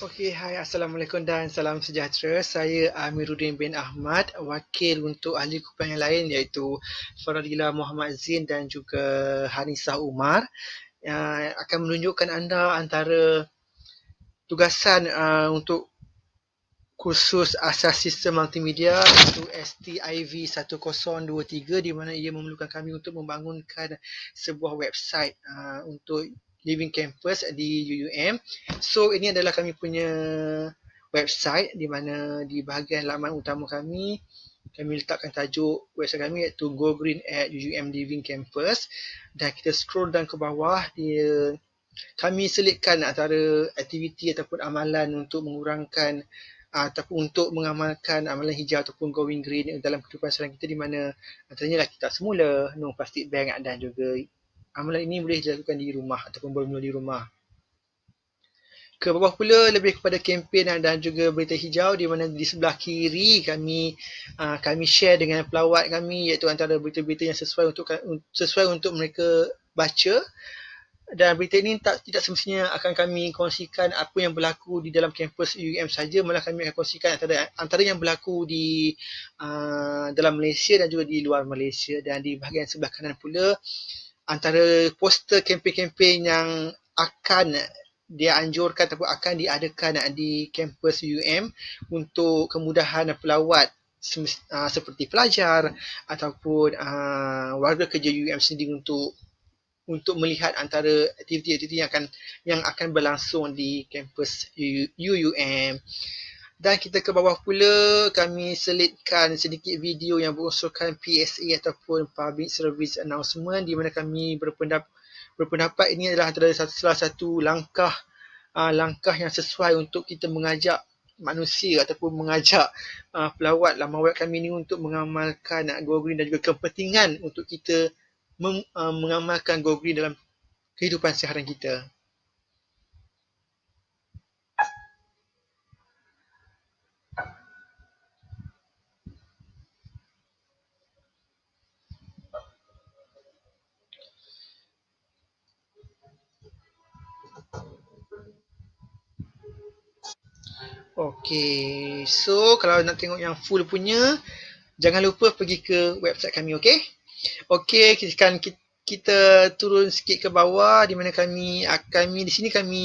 Okey, hai, Assalamualaikum dan salam sejahtera. Saya Amiruddin bin Ahmad, wakil untuk ahli kumpulan yang lain iaitu Faradila Muhammad Zin dan juga Hanisah Umar yang akan menunjukkan anda antara tugasan untuk kursus asas sistem multimedia iaitu STIV 1023 di mana ia memerlukan kami untuk membangunkan sebuah website untuk Living Campus di UUM. So ini adalah kami punya website di mana di bahagian laman utama kami letakkan tajuk website kami iaitu Go Green at UUM Living Campus, dan kita scroll down ke bawah, kami selitkan antara aktiviti ataupun amalan untuk mengurangkan ataupun untuk mengamalkan amalan hijau ataupun going green dalam kehidupan seharian kita, di mana antaranya lah kita semula, no plastic bag, dan juga amalan ini boleh dilakukan di rumah ataupun bermula di rumah. Ke bawah pula lebih kepada kempen dan juga berita hijau, di mana di sebelah kiri kami share dengan pelawat kami iaitu antara berita-berita yang sesuai untuk mereka baca. Dan berita ini tidak semestinya akan kami kongsikan apa yang berlaku di dalam kampus UUM saja, malah kami akan kongsikan antara yang berlaku di dalam Malaysia dan juga di luar Malaysia. Dan di bahagian sebelah kanan pula antara poster kempen-kempen yang akan dianjurkan ataupun akan diadakan di kampus UUM untuk kemudahan pelawat seperti pelajar ataupun warga kerja UUM sendiri untuk melihat antara aktiviti-aktiviti yang akan berlangsung di kampus UUM. Dan kita ke bawah pula, kami selitkan sedikit video yang berunsurkan PSA ataupun Public Service Announcement, di mana kami berpendapat ini adalah antara salah satu langkah yang sesuai untuk kita mengajak manusia ataupun mengajak pelawat laman web kami ini untuk mengamalkan Go Green dan juga kepentingan untuk kita mengamalkan Go Green dalam kehidupan seharian kita. Okey, so kalau nak tengok yang full punya, jangan lupa pergi ke website kami, okey? Okey, kita turun sikit ke bawah, di mana kami di sini kami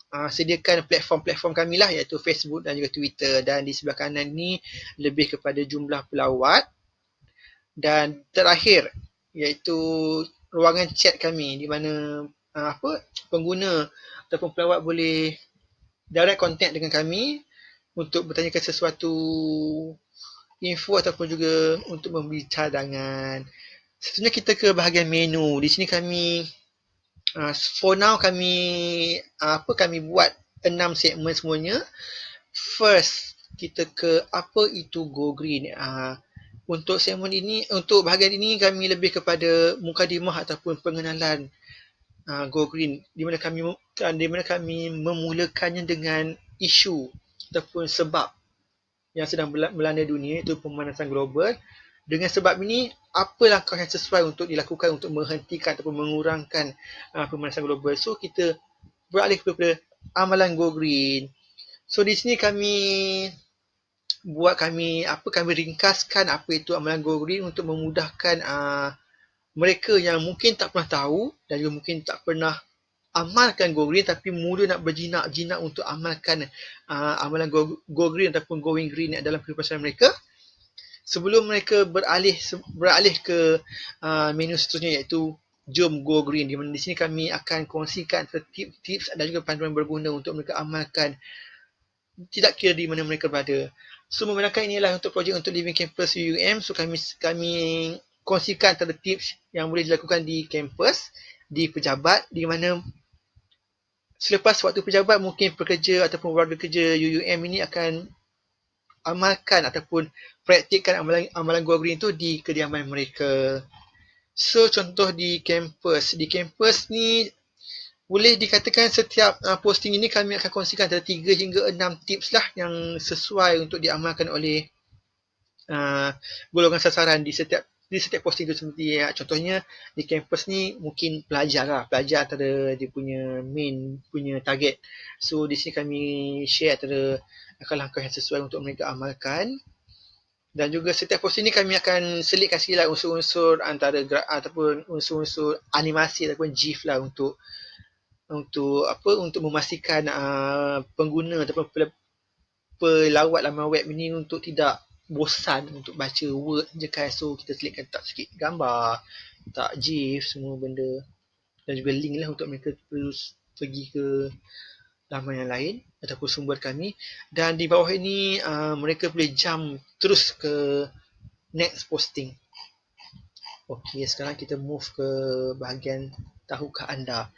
sediakan platform-platform kami lah, iaitu Facebook dan juga Twitter. Dan di sebelah kanan ni lebih kepada jumlah pelawat. Dan terakhir iaitu ruangan chat kami, di mana pengguna ataupun pelawat boleh direct contact dengan kami untuk bertanyakan sesuatu info ataupun juga untuk memberi cadangan. Seterusnya kita ke bahagian menu. Di sini kami for now kami buat 6 segmen semuanya. First, kita ke apa itu Go Green. Untuk segmen ini, untuk bahagian ini kami lebih kepada mukadimah ataupun pengenalan Go Green, di mana kami memulakannya dengan isu ataupun sebab yang sedang melanda dunia, iaitu pemanasan global. Dengan sebab ini, apa langkah yang sesuai untuk dilakukan untuk menghentikan ataupun mengurangkan pemanasan global. So kita beralih kepada amalan Go Green. So di sini kami ringkaskan apa itu amalan Go Green untuk memudahkan mereka yang mungkin tak pernah tahu dan juga mungkin tak pernah amalkan Go Green tapi mula nak berjinak-jinak untuk amalkan amalan Go Green ataupun Going Green dalam kehidupan mereka. Sebelum mereka beralih ke menu seterusnya, iaitu Jom Go Green, di mana di sini kami akan kongsikan tips dan juga panduan berguna untuk mereka amalkan tidak kira di mana mereka berada. So membenarkan inilah untuk projek untuk Living Campus UUM. So kami kongsikan antara tips yang boleh dilakukan di kampus, di pejabat, di mana selepas waktu pejabat mungkin pekerja ataupun warga kerja UUM ini akan amalkan ataupun praktikkan amalan Go Green itu di kediaman mereka. So contoh di kampus ni boleh dikatakan setiap posting ini kami akan kongsikan antara 3 hingga 6 tips lah yang sesuai untuk diamalkan oleh golongan sasaran di setiap Jadi setiap posting tu seperti contohnya di kampus ni mungkin pelajar lah. Pelajar antara dia punya main punya target. So di sini kami share antara langkah-langkah yang sesuai untuk mereka amalkan. Dan juga setiap posting ni kami akan selitkan sikit lah unsur-unsur antara ataupun unsur-unsur animasi ataupun GIF lah untuk memastikan pengguna ataupun pelawat laman web ini untuk tidak bosan untuk baca word je kan. So kita selitkan tak sikit gambar, tak GIF, semua benda. Dan juga link lah untuk mereka perlu pergi ke laman yang lain ataupun sumber kami. Dan di bawah ini mereka boleh jump terus ke next posting. Okey, sekarang kita move ke bahagian tahukah anda.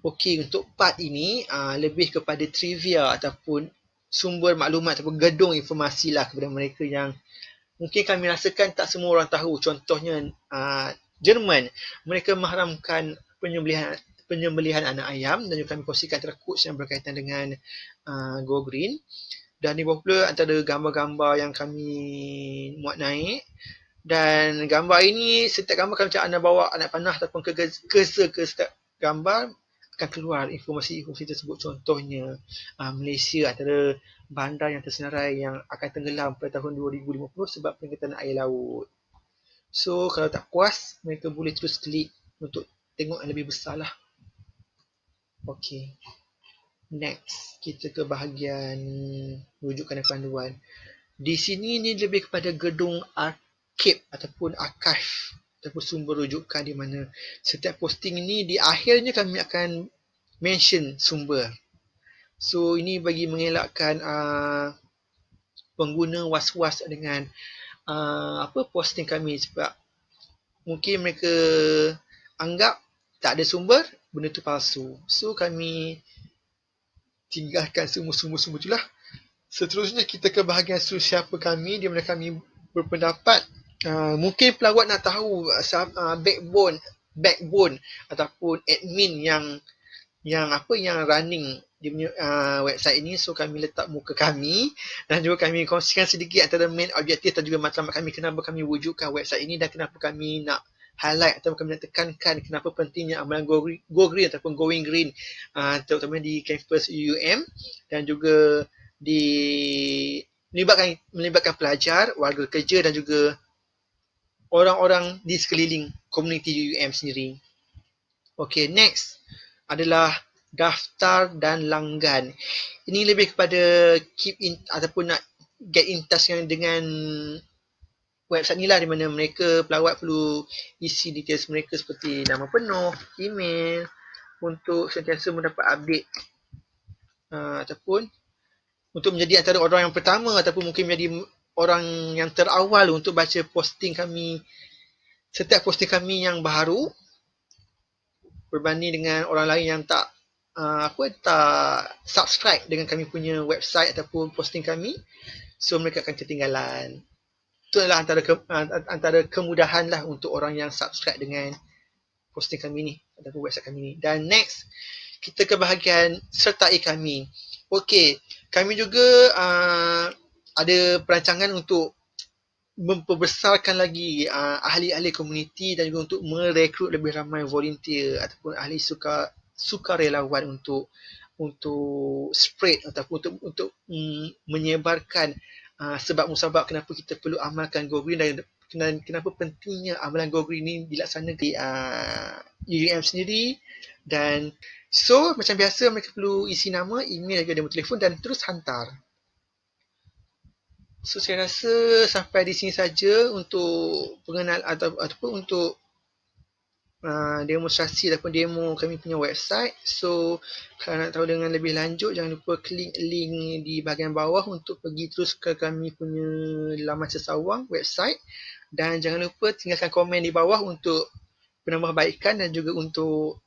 Okey, untuk part ini lebih kepada trivia ataupun sumber maklumat ataupun gedung informasi lah kepada mereka yang mungkin kami rasakan tak semua orang tahu. Contohnya Jerman, mereka mengharamkan penyembelihan anak ayam, dan juga kami kongsikan antara quotes yang berkaitan dengan Go Green. Dan di bawah pula antara gambar-gambar yang kami muat naik. Dan gambar ini, setiap gambar kalau anda bawa anak panah ataupun cursor ke setiap gambar, akan keluar informasi-informasi tersebut. Contohnya Malaysia antara bandar yang tersenarai yang akan tenggelam pada tahun 2050 sebab peningkatan air laut. So kalau tak puas, mereka boleh terus klik untuk tengok yang lebih besar lah. Okay, next kita ke bahagian rujukan dan panduan. Di sini ni lebih kepada gedung archive ataupun archive ataupun sumber rujukan, di mana setiap posting ini di akhirnya kami akan mention sumber. So ini bagi mengelakkan pengguna was-was dengan posting kami, sebab mungkin mereka anggap tak ada sumber, benda tu palsu. So kami tinggalkan semua sumber-sumber itulah. Seterusnya kita ke bahagian siapa kami, di mana kami berpendapat mungkin pelawat nak tahu backbone ataupun admin yang running dia punya website ini. So kami letak muka kami dan juga kami kongsikan sedikit antara main objektif dan juga matlamat kami, kenapa kami wujudkan website ini dan kenapa kami nak highlight atau kami nak tekankan kenapa pentingnya amalan Go Green ataupun Going Green, terutama di kampus UUM, dan juga melibatkan pelajar, warga kerja dan juga orang-orang di sekeliling komuniti UUM sendiri. Okay, next adalah daftar dan langgan. Ini lebih kepada keep in ataupun nak get in touch dengan website ni lah, di mana mereka pelawat perlu isi details mereka seperti nama penuh, email, untuk sentiasa mendapat update ataupun untuk menjadi antara orang yang pertama ataupun mungkin menjadi orang yang terawal untuk baca posting kami, setiap posting kami yang baru, berbanding dengan orang lain yang tak subscribe dengan kami punya website ataupun posting kami. So mereka akan ketinggalan. Itu adalah antara kemudahan lah untuk orang yang subscribe dengan posting kami ni ataupun website kami ni. Dan next, kita ke bahagian sertai kami. Okey, kami juga ada perancangan untuk memperbesarkan lagi ahli-ahli komuniti dan juga untuk merekrut lebih ramai volunteer ataupun ahli sukarelawan untuk spread ataupun untuk menyebarkan sebab musabab kenapa kita perlu amalkan Go Green dan kenapa pentingnya amalan Go Green ini dilaksanakan di UUM sendiri. Dan so macam biasa mereka perlu isi nama, email dan juga nombor telefon dan terus hantar. So saya rasa sampai di sini saja untuk pengenal ataupun untuk demonstrasi ataupun demo kami punya website. So kalau nak tahu dengan lebih lanjut, jangan lupa klik link di bahagian bawah untuk pergi terus ke kami punya laman sesawang website, dan jangan lupa tinggalkan komen di bawah untuk penambahbaikan dan juga untuk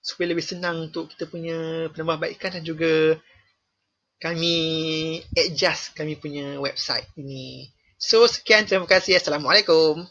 supaya lebih senang untuk kita punya penambahbaikan dan juga kami adjust kami punya website ini. So sekian, terima kasih. Assalamualaikum.